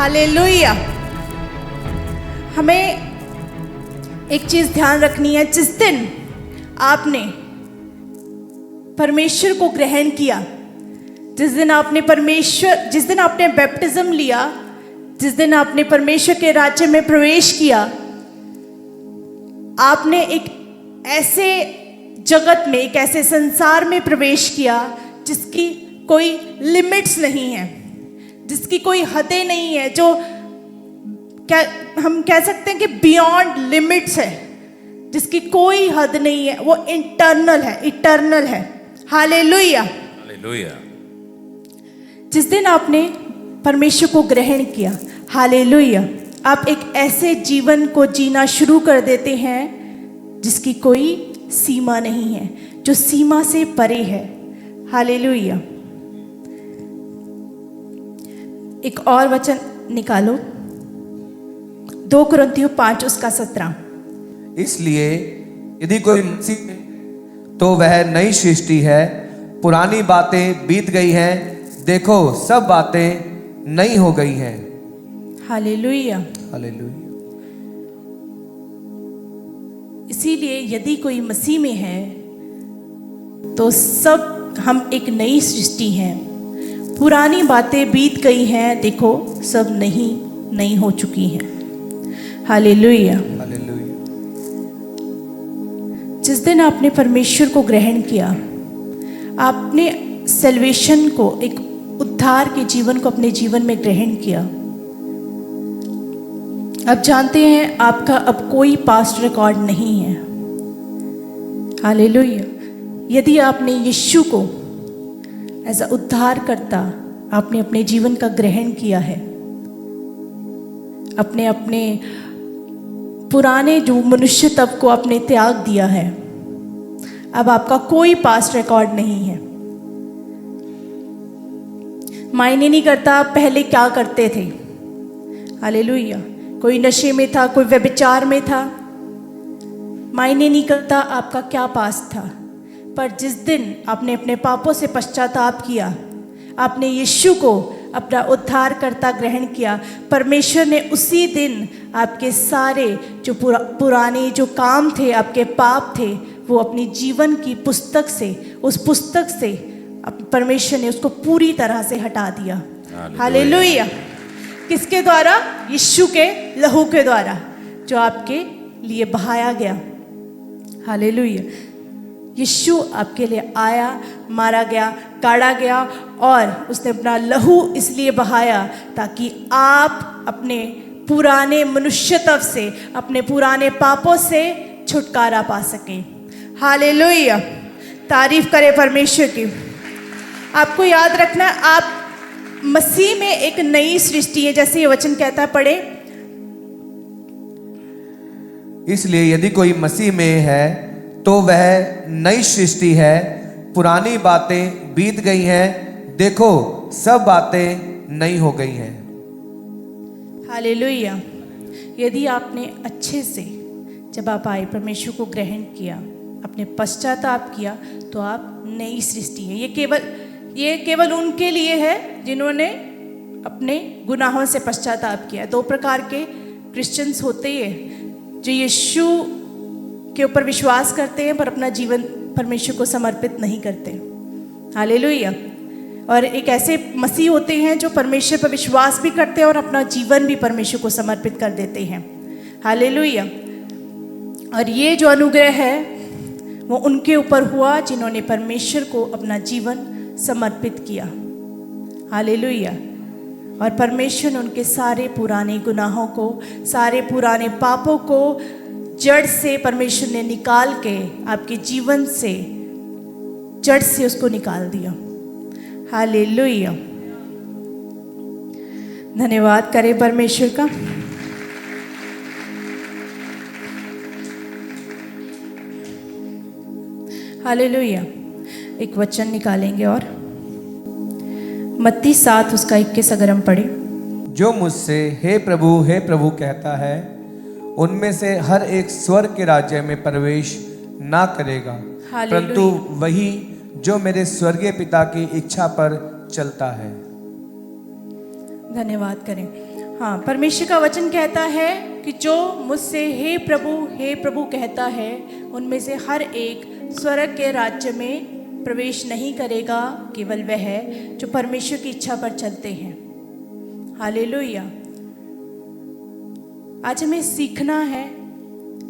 Hallelujah. हमें एक चीज ध्यान रखनी है, जिस दिन आपने परमेश्वर को ग्रहण किया, जिस दिन आपने बैप्टिज्म लिया, जिस दिन आपने परमेश्वर के राज्य में प्रवेश किया, आपने एक ऐसे जगत में, एक ऐसे संसार में प्रवेश किया जिसकी कोई लिमिट्स नहीं है, जिसकी कोई हदें नहीं है, जो क्या हम कह सकते हैं कि बियॉन्ड लिमिट्स है, जिसकी कोई हद नहीं है, वो इंटरनल है, इटर्नल है। Hallelujah, hallelujah. जिस दिन आपने परमेश्वर को ग्रहण किया, हालेलुया, आप एक ऐसे जीवन को जीना शुरू कर देते हैं जिसकी कोई सीमा नहीं है, जो सीमा से परे है। हालेलुया। एक और वचन निकालो, 2 कुरिन्थियों 5 उसका 17। इसलिए यदि कोई मसीह में, तो वह नई सृष्टि है, पुरानी बातें बीत गई हैं, देखो सब बातें नई हो गई हैं। हालेलुया। हालेलुया। इसीलिए यदि कोई मसीह में है तो सब हम एक नई सृष्टि हैं, पुरानी बातें बीत गई हैं, देखो सब नई हो चुकी हैं। हालेलुया। हालेलुया। जिस दिन आपने परमेश्वर को ग्रहण किया, आपने सल्वेशन को, एक उद्धार के जीवन को अपने जीवन में ग्रहण किया, अब जानते हैं आपका अब कोई पास्ट रिकॉर्ड नहीं है। हालेलुया। यदि आपने यीशु को एज अ उद्धार करता आपने अपने जीवन का ग्रहण किया है, अपने पुराने जो मनुष्य तब को आपने त्याग दिया है, अब आपका कोई पास्ट रिकॉर्ड नहीं है। मायने नहीं करता आप पहले क्या करते थे। हालेलुया। कोई नशे में था, कोई व्यभिचार में था, मायने नहीं करता आपका क्या पास्ट था, पर जिस दिन आपने अपने पापों से पश्चाताप किया, आपने यीशु को अपना उद्धारकर्ता ग्रहण किया, परमेश्वर ने उसी दिन आपके सारे जो पुराने जो काम थे, आपके पाप थे, वो अपनी जीवन की पुस्तक से, उस पुस्तक से परमेश्वर ने उसको पूरी तरह से हटा दिया। हालेलुया। किसके द्वारा? यीशु के लहू के द्वारा, जो आपके लिए बहाया गया। हालेलुया। यीशु आपके लिए आया, मारा गया, काढ़ा गया, और उसने अपना लहू इसलिए बहाया ताकि आप अपने पुराने मनुष्यत्व से, अपने पुराने पापों से छुटकारा पा सकें। हालेलुया। तारीफ करें परमेश्वर की। आपको याद रखना, आप मसीह में एक नई सृष्टि है, जैसे ये वचन कहता है, पढ़े। इसलिए यदि कोई मसीह में है तो वह नई सृष्टि है, पुरानी बातें बीत गई हैं, देखो सब बातें नई हो गई हैं। हालेलुया। यदि आपने अच्छे से, जब आप आए, परमेश्वर को ग्रहण किया, अपने पश्चाताप किया, तो आप नई सृष्टि है। ये केवल उनके लिए है जिन्होंने अपने गुनाहों से पश्चाताप किया। 2 प्रकार के क्रिश्चियंस होते हैं, जो यीशु के ऊपर विश्वास करते हैं पर अपना जीवन परमेश्वर को समर्पित नहीं करते। हालेलुया। और एक ऐसे मसीह होते हैं जो परमेश्वर पर विश्वास भी करते हैं और अपना जीवन भी परमेश्वर को समर्पित कर देते हैं। हालेलुया। और ये जो अनुग्रह है वो उनके ऊपर हुआ जिन्होंने परमेश्वर को अपना जीवन समर्पित किया। हालेलुया। और परमेश्वर ने उनके सारे पुराने गुनाहों को, सारे पुराने पापों को जड़ से परमेश्वर ने निकाल के आपके जीवन से, जड़ से उसको निकाल दिया। हालेलुया। धन्यवाद करें परमेश्वर का। हालेलुया। एक वचन निकालेंगे और मत्ती 7 उसका 21 अगर हम पढ़े। जो मुझसे हे प्रभु कहता है, उनमें से हर एक स्वर्ग के राज्य में प्रवेश ना करेगा, परंतु वही जो मेरे स्वर्गीय पिता की इच्छा पर चलता है। धन्यवाद करें। हाँ, परमेश्वर का वचन कहता है कि जो मुझसे हे प्रभु कहता है, उनमें से हर एक स्वर्ग के राज्य में प्रवेश नहीं करेगा, केवल वह है जो परमेश्वर की इच्छा पर चलते हैं। हालेलुया। आज हमें सीखना है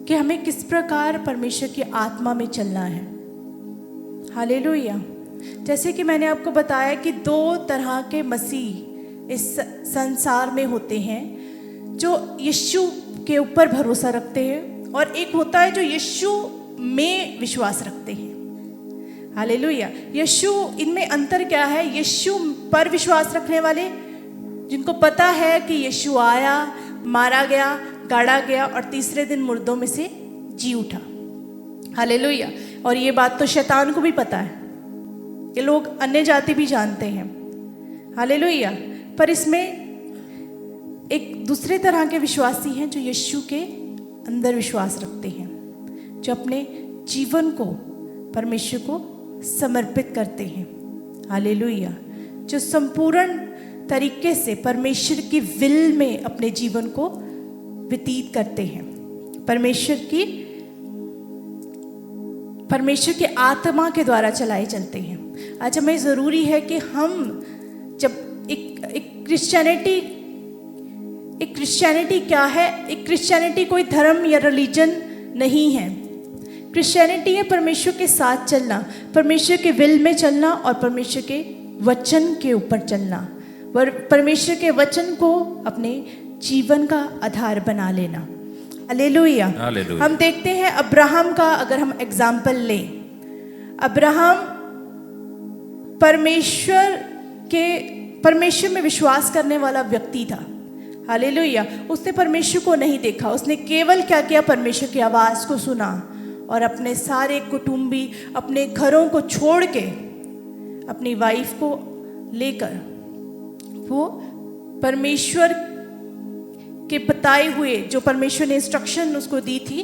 कि हमें किस प्रकार परमेश्वर की आत्मा में चलना है। हालेलुया। जैसे कि मैंने आपको बताया कि दो तरह के मसीह इस संसार में होते हैं, जो यीशु के ऊपर भरोसा रखते हैं, और एक होता है जो यीशु में विश्वास रखते हैं। हालेलुया। यीशु, इनमें अंतर क्या है? यीशु पर विश्वास रखने वाले, जिनको पता है कि यीशु आया, मारा गया, गाड़ा गया और तीसरे दिन मुर्दों में से जी उठा। हालेलुया। और ये बात तो शैतान को भी पता है, ये लोग अन्य जाति भी जानते हैं। हालेलुया। पर इसमें एक दूसरे तरह के विश्वासी हैं जो यीशु के अंदर विश्वास रखते हैं, जो अपने जीवन को परमेश्वर को समर्पित करते हैं। हालेलुया। जो संपूर्ण तरीके से परमेश्वर की विल में अपने जीवन को व्यतीत करते हैं, परमेश्वर के आत्मा के द्वारा चलाए चलते हैं। आज हमें ज़रूरी है कि हम जब एक क्रिश्चियनिटी क्या है? एक क्रिश्चियनिटी कोई धर्म या रिलीजन नहीं है। क्रिश्चियनिटी है परमेश्वर के साथ चलना, परमेश्वर के विल में चलना और परमेश्वर के वचन के ऊपर चलना, परमेश्वर के वचन को अपने जीवन का आधार बना लेना। हालेलुया। हम देखते हैं अब्राहम का, अगर हम एग्जाम्पल लें, अब्राहम परमेश्वर में विश्वास करने वाला व्यक्ति था। हालेलुया। उसने परमेश्वर को नहीं देखा, उसने केवल क्या किया? परमेश्वर की आवाज़ को सुना और अपने सारे कुटुंबी, अपने घरों को छोड़ के, अपनी वाइफ को लेकर वो परमेश्वर के बताए हुए, जो परमेश्वर ने इंस्ट्रक्शन उसको दी थी,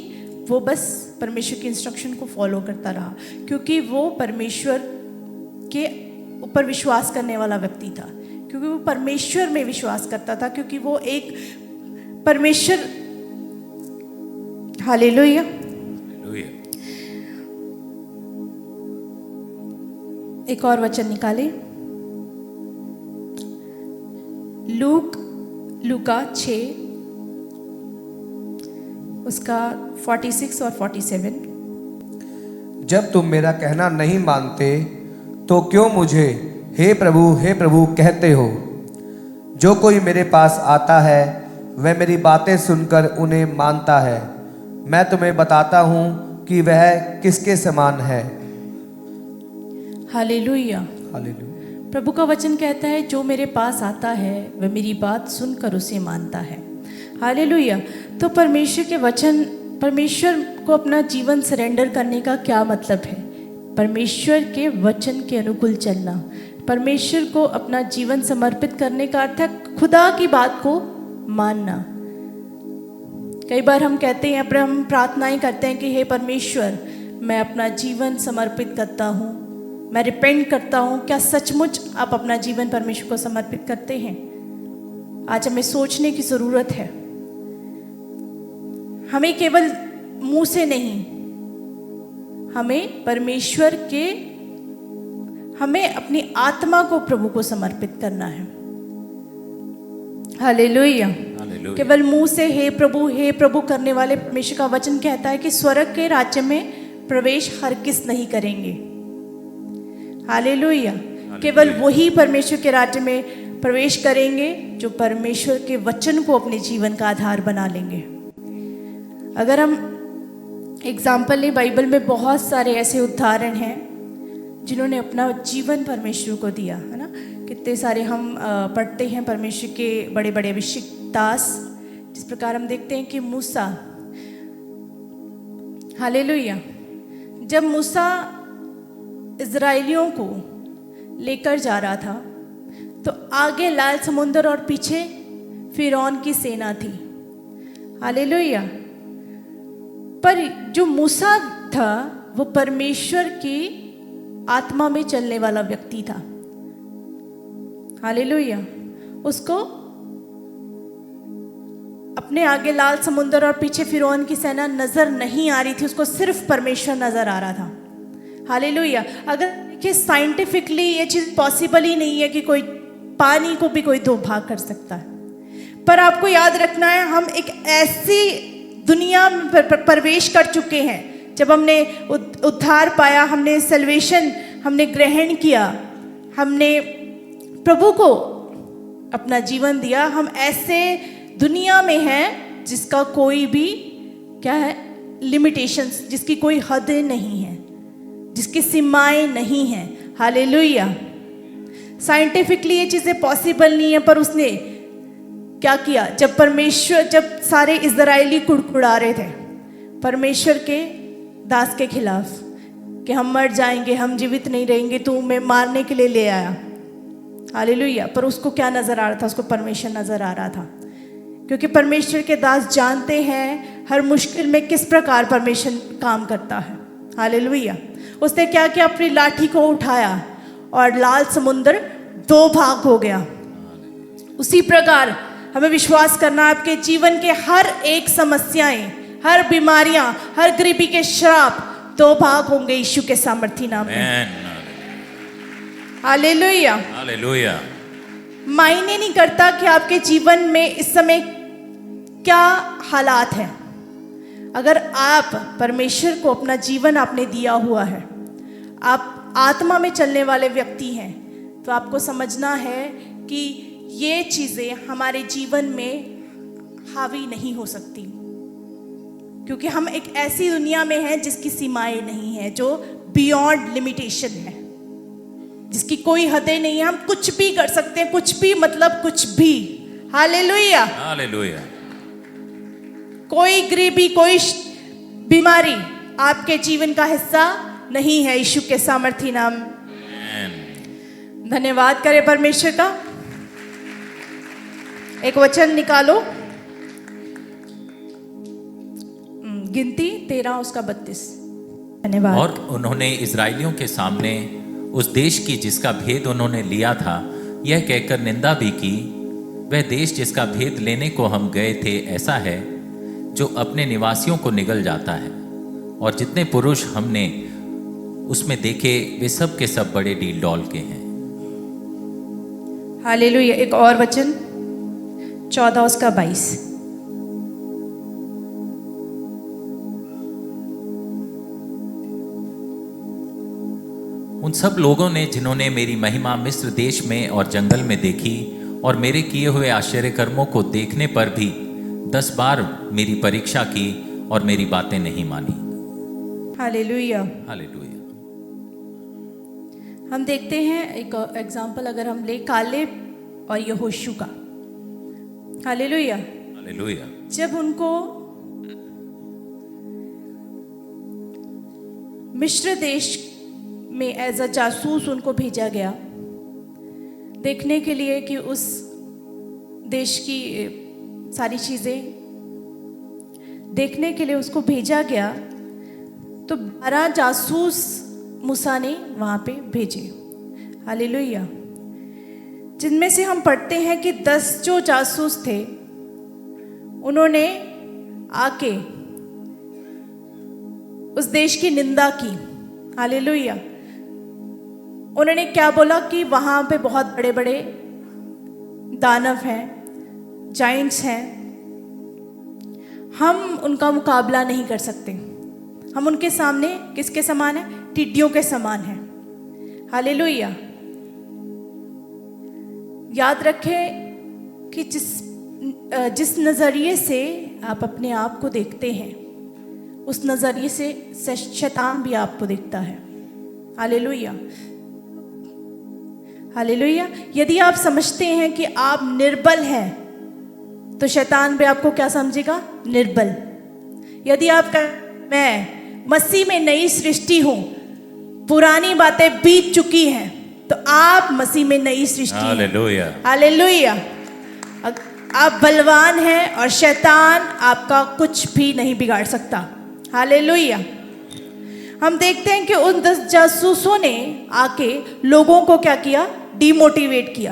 वो बस परमेश्वर की इंस्ट्रक्शन को फॉलो करता रहा, क्योंकि वो परमेश्वर के ऊपर विश्वास करने वाला व्यक्ति था, क्योंकि वो परमेश्वर में विश्वास करता था, क्योंकि वो एक परमेश्वर। हालेलुया। एक और वचन निकाले, लूका 6 उसका 46 और 47। जब तुम मेरा कहना नहीं मानते तो क्यों मुझे हे प्रभु कहते हो? जो कोई मेरे पास आता है वह मेरी बातें सुनकर उन्हें मानता है। मैं तुम्हें बताता हूँ कि वह किसके समान है। हालेलुया। हालेलुया। प्रभु का वचन कहता है, जो मेरे पास आता है वह मेरी बात सुनकर उसे मानता है। हालेलुया। तो परमेश्वर के वचन, परमेश्वर को अपना जीवन सरेंडर करने का क्या मतलब है? परमेश्वर के वचन के अनुकूल चलना, परमेश्वर को अपना जीवन समर्पित करने का अर्थ है खुदा की बात को मानना। कई बार हम कहते हैं, हम प्रार्थनाएं करते हैं कि हे परमेश्वर, मैं अपना जीवन समर्पित करता हूँ, मैं रिपेंट करता हूँ। क्या सचमुच आप अपना जीवन परमेश्वर को समर्पित करते हैं? आज हमें सोचने की ज़रूरत है। हमें केवल मुंह से नहीं, हमें परमेश्वर के, हमें अपनी आत्मा को प्रभु को समर्पित करना है। हालेलुया। केवल मुंह से हे प्रभु करने वाले, परमेश्वर का वचन कहता है कि स्वर्ग के राज्य में प्रवेश हर किस नहीं करेंगे। हालेलुया। केवल वही परमेश्वर के राज्य में प्रवेश करेंगे जो परमेश्वर के वचन को अपने जीवन का आधार बना लेंगे। अगर हम एग्जाम्पल लें, बाइबल में बहुत सारे ऐसे उदाहरण हैं जिन्होंने अपना जीवन परमेश्वर को दिया, है ना। कितने सारे हम पढ़ते हैं परमेश्वर के बड़े बड़े अभिषिक्त दास। जिस प्रकार हम देखते हैं कि मूसा, हालेलुया, जब मूसा इज़राइलियों को लेकर जा रहा था तो आगे लाल समुंदर और पीछे फिरौन की सेना थी। हालेलुया। पर जो मूसा था वो परमेश्वर की आत्मा में चलने वाला व्यक्ति था। हालेलुया। उसको अपने आगे लाल समुंदर और पीछे फिरौन की सेना नजर नहीं आ रही थी, उसको सिर्फ परमेश्वर नजर आ रहा था। हालेलुया। अगर देखिए साइंटिफिकली ये चीज़ पॉसिबल ही नहीं है कि कोई पानी को भी कोई दो भाग कर सकता है, पर आपको याद रखना है हम एक ऐसी दुनिया में प्रवेश कर चुके हैं, जब हमने उद्धार पाया, हमने सल्वेशन हमने ग्रहण किया, हमने प्रभु को अपना जीवन दिया, हम ऐसे दुनिया में हैं जिसका कोई भी क्या है लिमिटेशंस, जिसकी कोई हद नहीं है, जिसकी सीमाएं नहीं हैं। हालेलुया। साइंटिफिकली ये चीज़ें पॉसिबल नहीं है, पर उसने क्या किया, जब सारे इजरायली कुड़कुड़ा रहे थे परमेश्वर के दास के खिलाफ कि हम मर जाएंगे, हम जीवित नहीं रहेंगे, तू हमें मारने के लिए ले आया। हालेलुया। पर उसको क्या नज़र आ रहा था? उसको परमेश्वर नज़र आ रहा था, क्योंकि परमेश्वर के दास जानते हैं हर मुश्किल में किस प्रकार परमेश्वर काम करता है। हालेलुया। उसने क्या किया? अपनी लाठी को उठाया और लाल समुंदर दो भाग हो गया। उसी प्रकार हमें विश्वास करना, आपके जीवन के हर एक समस्याएं, हर बीमारियां, हर गरीबी के श्राप दो भाग होंगे यीशु के सामर्थी नाम में। हालेलुया। हालेलुया। मायने नहीं करता कि आपके जीवन में इस समय क्या हालात हैं, अगर आप परमेश्वर को अपना जीवन आपने दिया हुआ है, आप आत्मा में चलने वाले व्यक्ति हैं, तो आपको समझना है कि ये चीज़ें हमारे जीवन में हावी नहीं हो सकती, क्योंकि हम एक ऐसी दुनिया में हैं जिसकी सीमाएं नहीं है, जो बियॉन्ड लिमिटेशन है, जिसकी कोई हदें नहीं है। हम कुछ भी कर सकते हैं, कुछ भी मतलब कुछ भी। हालेलुया। हालेलुया। कोई गरीबी, कोई बीमारी आपके जीवन का हिस्सा नहीं है यीशु के सामर्थी नाम। धन्यवाद करें परमेश्वर का। एक वचन निकालो, गिनती 13 उसका 32। धन्यवाद। और उन्होंने इजराइलियों के सामने उस देश की जिसका भेद उन्होंने लिया था यह कहकर निंदा भी की, वह देश जिसका भेद लेने को हम गए थे ऐसा है जो अपने निवासियों को निगल जाता है, और जितने पुरुष हमने उसमें देखे वे सब के सब बड़े डील डॉल के हैं। हालेलुया। एक और वचन 14 उसका 22। उन सब लोगों ने जिन्होंने मेरी महिमा मिस्र देश में और जंगल में देखी और मेरे किए हुए आश्चर्य कर्मों को देखने पर भी 10 बार मेरी परीक्षा की और मेरी बातें नहीं मानी। हालेलुया। हालेलुया। हम देखते हैं एक एग्जाम्पल अगर हम ले कालेब और यहोशू का। हालेलुया। हालेलुया। जब उनको मिस्र देश में एज अ जासूस उनको भेजा गया, देखने के लिए कि उस देश की सारी चीज़ें देखने के लिए उसको भेजा गया, तो 12 जासूस मूसा ने वहाँ पे भेजे। हालेलुया। जिनमें से हम पढ़ते हैं कि 10 जो जासूस थे उन्होंने आके उस देश की निंदा की। हालेलुया। उन्होंने क्या बोला कि वहाँ पे बहुत बड़े बड़े दानव हैं, जाइंट्स हैं, हम उनका मुकाबला नहीं कर सकते, हम उनके सामने किसके समान हैं? टिड्डियों के समान हैं। हालेलुया। याद रखें कि जिस नज़रिए से आप अपने आप को देखते हैं, उस नज़रिए से शैतान भी आपको देखता है। हालेलुया। हालेलुया। यदि आप समझते हैं कि आप निर्बल हैं, तो शैतान भी आपको क्या समझेगा? निर्बल। यदि आप मैं मसीह में नई सृष्टि हूं, पुरानी बातें बीत चुकी हैं, तो आप मसीह में नई सृष्टि हैं। हालेलुया। हालेलुया। आप बलवान हैं और शैतान आपका कुछ भी नहीं बिगाड़ सकता। हालेलुया। हम देखते हैं कि उन 10 जासूसों ने आके लोगों को क्या किया? डिमोटिवेट किया।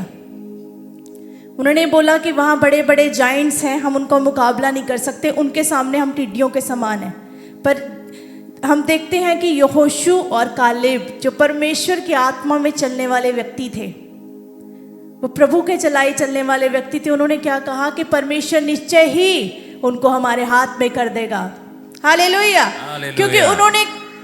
उन्होंने बोला कि वहाँ बड़े बड़े जाइंट्स हैं, हम उनका मुकाबला नहीं कर सकते, उनके सामने हम टिड्डियों के समान हैं। पर हम देखते हैं कि यहोशू और कालेब जो परमेश्वर की आत्मा में चलने वाले व्यक्ति थे, वो प्रभु के चलाए चलने वाले व्यक्ति थे, उन्होंने क्या कहा कि परमेश्वर निश्चय ही उनको हमारे हाथ में कर देगा। हालेलुया। क्योंकि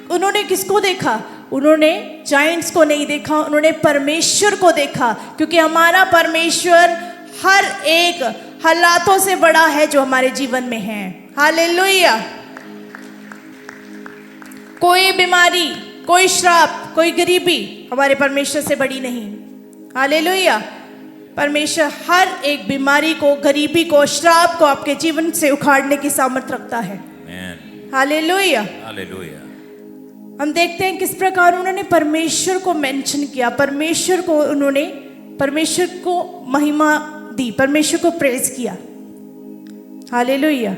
उन्होंने किसको देखा? उन्होंने जाइंट्स को नहीं देखा, उन्होंने परमेश्वर को देखा। क्योंकि हमारा परमेश्वर हर एक हालातों से बड़ा है जो हमारे जीवन में है। हालेलुया। कोई बीमारी, कोई श्राप, कोई गरीबी हमारे परमेश्वर से बड़ी नहीं। हालेलुया। परमेश्वर हर एक बीमारी को, गरीबी को, श्राप को आपके जीवन से उखाड़ने की सामर्थ रखता है। हालेलुया। हालेलुया। हम देखते हैं किस प्रकार उन्होंने परमेश्वर को मेंशन किया, परमेश्वर को महिमा दी, परमेश्वर को प्रेज किया। हालेलुया।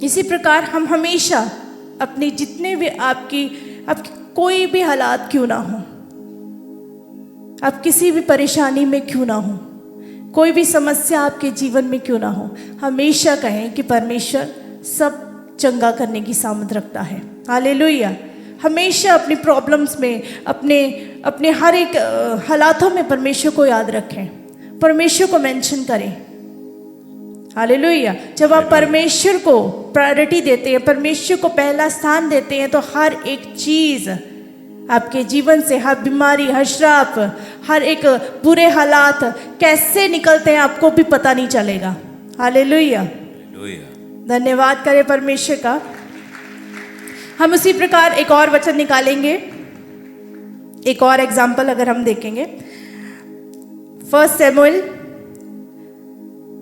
इसी प्रकार हम हमेशा अपनी जितने भी आपकी कोई भी हालात क्यों ना हो, आप किसी भी परेशानी में क्यों ना हो, कोई भी समस्या आपके जीवन में क्यों ना हो, हमेशा कहें कि परमेश्वर सब चंगा करने की सामर्थ रखता है। हालेलुया। हमेशा अपनी प्रॉब्लम्स में, अपने हर एक हालातों में परमेश्वर को याद रखें, परमेश्वर को मेंशन करें। हालेलुया। जब आप परमेश्वर को प्रायोरिटी देते हैं, परमेश्वर को पहला स्थान देते हैं, तो हर एक चीज़ आपके जीवन से, हर बीमारी, हर श्राप, हर एक बुरे हालात कैसे निकलते हैं आपको भी पता नहीं चलेगा। हालेलुया। धन्यवाद करें परमेश्वर का। हम उसी प्रकार एक और वचन निकालेंगे, एक और एग्जाम्पल अगर हम देखेंगे, 1 शमूएल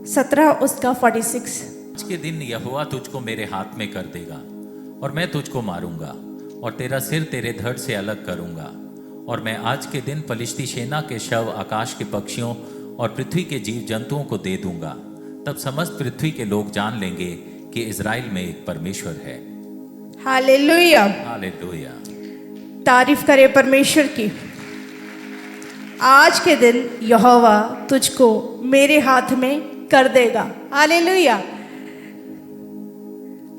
17 उसका 46। आज के दिन यहोवा तुझको मेरे हाथ में कर देगा और मैं तुझको मारूंगा और तेरा सिर तेरे धड़ से अलग करूंगा। और मैं आज के दिन फलिश्ती सेना के शव आकाश के पक्षियों और पृथ्वी के जीव जंतुओं को दे दूंगा। तब समस्त पृथ्वी के लोग जान लेंगे कि इज़राइल में एक परमेश्वर है। हालेलुया। हालेलुया। तारीफ करें परमेश्वर की। आज के दिन यहोवा तुझको मेरे हाथ में कर देगा। हालेलुया।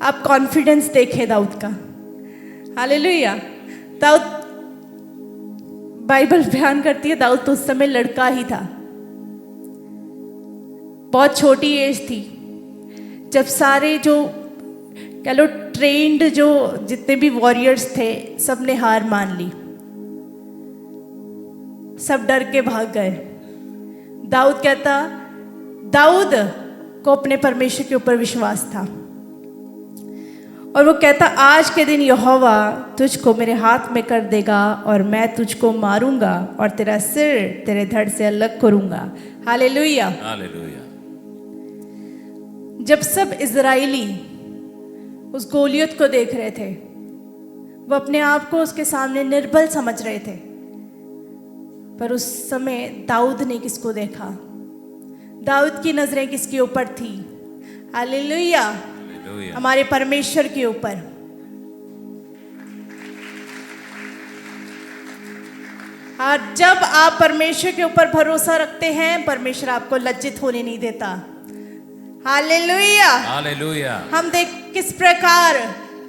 आप कॉन्फिडेंस देखें दाऊद का। हालेलुया। दाऊद, बाइबल बयान करती है दाऊद तो उस समय लड़का ही था, बहुत छोटी एज थी, जब सारे जो कह लो ट्रेंड जो जितने भी वॉरियर्स थे सब ने हार मान ली, सब डर के भाग गए। दाऊद को अपने परमेश्वर के ऊपर विश्वास था और वो कहता, आज के दिन यहोवा तुझको मेरे हाथ में कर देगा और मैं तुझको मारूंगा और तेरा सिर तेरे धड़ से अलग करूंगा। हालेलुया। हालेलुया। जब सब इजराइली उस गोलियत को देख रहे थे, वो अपने आप को उसके सामने निर्बल समझ रहे थे, पर उस समय दाऊद ने किसको देखा? दाऊद की नजरें किसके ऊपर थी? हालेलुया। हमारे परमेश्वर के ऊपर। और जब आप परमेश्वर के ऊपर भरोसा रखते हैं, परमेश्वर आपको लज्जित होने नहीं देता। हालेलुया। हालेलुया। हम देख किस प्रकार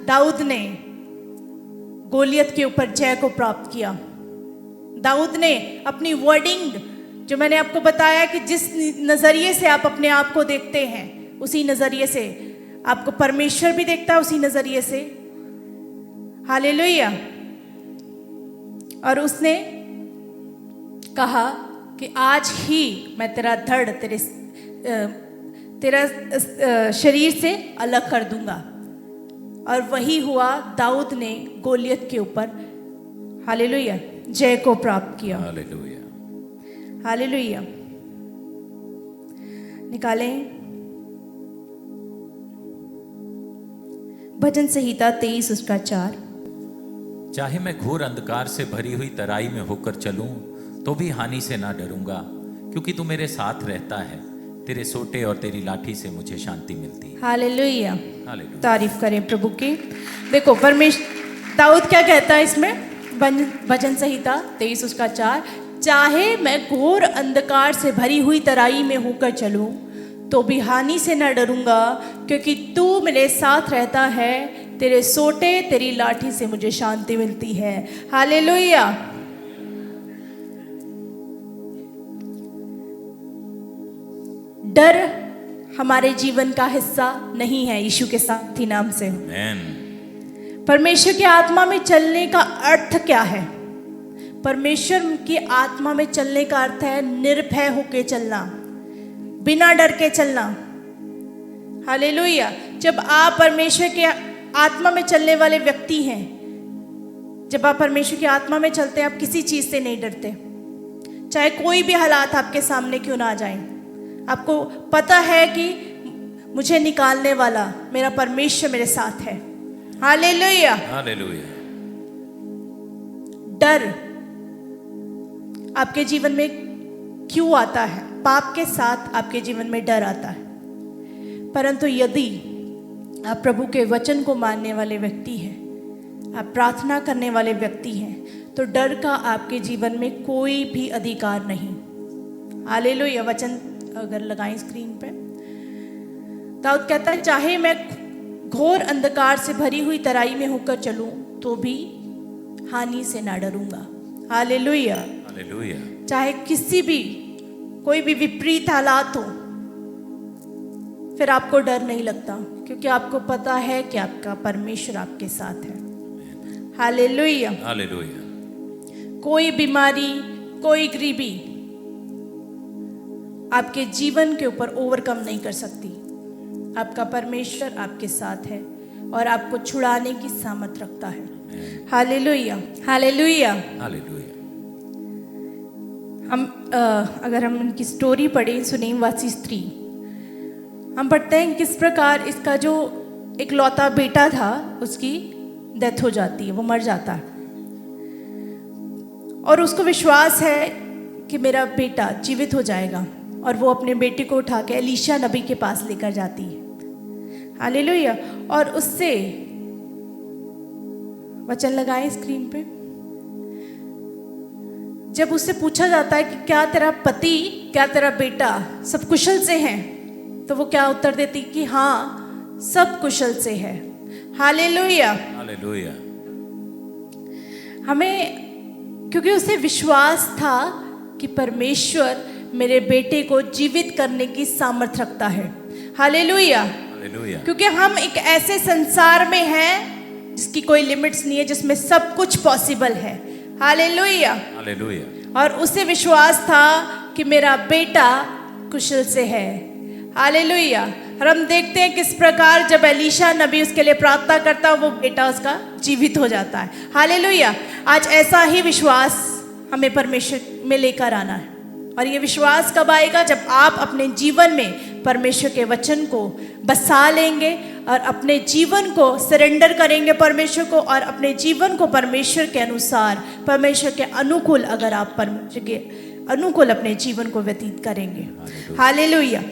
दाऊद ने गोलियत के ऊपर जय को प्राप्त किया। दाऊद ने अपनी वर्डिंग, जो मैंने आपको बताया कि जिस नजरिए से आप अपने आप को देखते हैं, उसी नजरिए से आपको परमेश्वर भी देखता है, उसी नजरिए से। हालेलुया। और उसने कहा कि आज ही मैं तेरा धड़ तेरा शरीर से अलग कर दूंगा। और वही हुआ, दाऊद ने गोलियत के ऊपर हालेलुया जय को प्राप्त किया। हालेलुया। हालेलुया। निकालें भजन संहिता 23 उसका 4। चाहे मैं घोर अंधकार से भरी हुई तराई में होकर चलूं तो भी हानि से ना डरूंगा, क्योंकि तू मेरे साथ रहता है। तेरे सोटे और तेरी लाठी से मुझे शांति मिलती है। हालेलुया। हालेलुया। तारीफ करें प्रभु की। देखो दाऊद क्या कहता है इसमें, भजन संहिता 23 उसका 4, चाहे मैं घोर अंधकार से भरी हुई तराई में होकर चलूं तो भी हानि से न डरूंगा, क्योंकि तू मेरे साथ रहता है। तेरे सोटे तेरी लाठी से मुझे शांति मिलती है। हालेलुया। डर हमारे जीवन का हिस्सा नहीं है। यीशु के साथ ही नाम से। आमेन। परमेश्वर की आत्मा में चलने का अर्थ क्या है? परमेश्वर की आत्मा में चलने का अर्थ है निर्भय होके चलना, बिना डर के चलना। हालेलुया। जब आप परमेश्वर के आत्मा में चलने वाले व्यक्ति हैं, जब आप परमेश्वर की आत्मा में चलते हैं, आप किसी चीज से नहीं डरते, चाहे कोई भी हालात आपके सामने क्यों ना आ जाए। आपको पता है कि मुझे निकालने वाला मेरा परमेश्वर मेरे साथ है। हालेलुया। हालेलुया। डर आपके जीवन में क्यों आता है? पाप के साथ आपके जीवन में डर आता है। परंतु यदि आप प्रभु के वचन को मानने वाले व्यक्ति हैं, आप प्रार्थना करने वाले व्यक्ति हैं, तो डर का आपके जीवन में कोई भी अधिकार नहीं। हालेलुया। वचन अगर लगाएं स्क्रीन पे, दाऊद कहता है चाहे मैं घोर अंधकार से भरी हुई तराई में होकर चलूं तो भी हानि से ना डरूंगा। हालेलुया। हालेलुया। चाहे किसी भी कोई भी विपरीत हालात हो, फिर आपको डर नहीं लगता, क्योंकि आपको पता है कि आपका परमेश्वर आपके साथ है। हालेलुया। हालेलुया। कोई बीमारी, कोई गरीबी आपके जीवन के ऊपर ओवरकम नहीं कर सकती। आपका परमेश्वर आपके साथ है और आपको छुड़ाने की सामर्थ रखता है। हालेलुया। हालेलुया। हालेलुया। हम अगर हम इनकी स्टोरी पढ़ें, सुनेमवासी स्त्री, हम पढ़ते हैं किस प्रकार इसका जो एक लौता बेटा था उसकी डेथ हो जाती है, वो मर जाता है, और उसको विश्वास है कि मेरा बेटा जीवित हो जाएगा, और वो अपने बेटे को उठा के एलीशा नबी के पास लेकर जाती है। हालेलुया। और उससे वचन लगाएं स्क्रीन पे। जब उससे पूछा जाता है कि क्या तेरा पति, क्या तेरा बेटा सब कुशल से हैं, तो वो क्या उत्तर देती कि हाँ सब कुशल से है। हालेलुया। हालेलुया। हमें, क्योंकि उसे विश्वास था कि परमेश्वर मेरे बेटे को जीवित करने की सामर्थ रखता है। हालेलुया। हालेलुया। क्योंकि हम एक ऐसे संसार में हैं जिसकी कोई लिमिट्स नहीं है, जिसमें सब कुछ पॉसिबल है। हालेलुया। हालेलुया। और उसे विश्वास था कि मेरा बेटा कुशल से है। हालेलुया। और हम देखते हैं किस प्रकार जब एलीशा नबी उसके लिए प्रार्थना करता है, वो बेटा उसका जीवित हो जाता है। हालेलुया। आज ऐसा ही विश्वास हमें परमेश्वर में लेकर आना है। और ये विश्वास कब आएगा? जब आप अपने जीवन में परमेश्वर के वचन को बसा लेंगे और अपने जीवन को सरेंडर करेंगे परमेश्वर को, और अपने जीवन को परमेश्वर के अनुसार, परमेश्वर के अनुकूल, अगर आप परमेश्वर के अनुकूल अपने जीवन को व्यतीत करेंगे। हालेलुया।